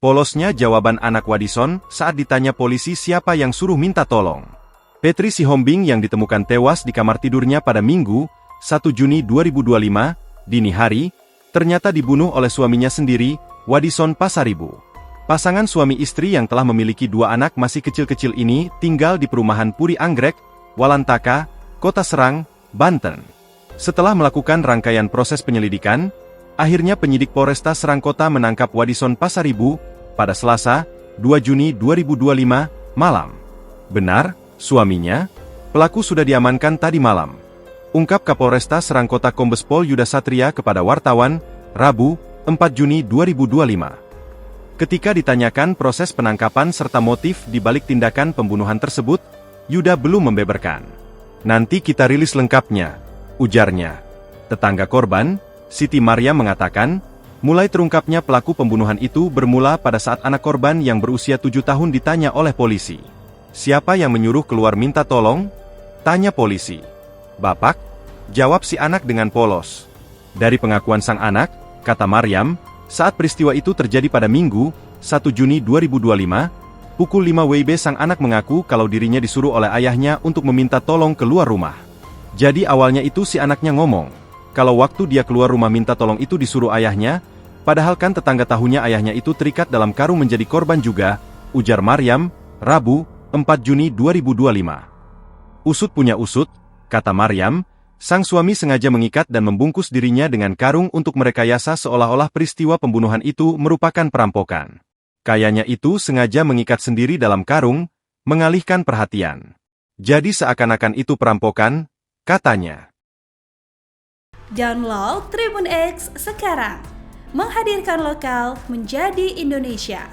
Polosnya jawaban anak Wadison saat ditanya polisi siapa yang suruh minta tolong. Petri Sihombing yang ditemukan tewas di kamar tidurnya pada Minggu, 1 Juni 2025, dini hari, ternyata dibunuh oleh suaminya sendiri, Wadison Pasaribu. Pasangan suami istri yang telah memiliki 2 anak masih kecil-kecil ini tinggal di perumahan Puri Anggrek, Walantaka, Kota Serang, Banten. Setelah melakukan rangkaian proses penyelidikan, akhirnya penyidik Polresta Serang Kota menangkap Wadison Pasaribu pada Selasa, 2 Juni 2025, malam. Benar, suaminya, pelaku sudah diamankan tadi malam. Ungkap Kapolresta Serang Kota Kombes Pol Yuda Satria kepada wartawan, Rabu, 4 Juni 2025. Ketika ditanyakan proses penangkapan serta motif di balik tindakan pembunuhan tersebut, Yuda belum membeberkan. Nanti kita rilis lengkapnya, ujarnya. Tetangga korban, Siti Maryam mengatakan, mulai terungkapnya pelaku pembunuhan itu bermula pada saat anak korban yang berusia 7 tahun ditanya oleh polisi. Siapa yang menyuruh keluar minta tolong? Tanya polisi. Bapak, jawab si anak dengan polos. Dari pengakuan sang anak, kata Maryam, saat peristiwa itu terjadi pada Minggu, 1 Juni 2025, pukul 5 WIB sang anak mengaku kalau dirinya disuruh oleh ayahnya untuk meminta tolong keluar rumah. Jadi awalnya itu si anaknya ngomong, kalau waktu dia keluar rumah minta tolong itu disuruh ayahnya, padahal kan tetangga tahunya ayahnya itu terikat dalam karung menjadi korban juga, ujar Maryam, Rabu, 4 Juni 2025. Usut punya usut, kata Maryam, sang suami sengaja mengikat dan membungkus dirinya dengan karung untuk merekayasa seolah-olah peristiwa pembunuhan itu merupakan perampokan. Kayaknya itu sengaja mengikat sendiri dalam karung, mengalihkan perhatian. Jadi seakan-akan itu perampokan, katanya. Download Tribun X sekarang, menghadirkan lokal menjadi Indonesia.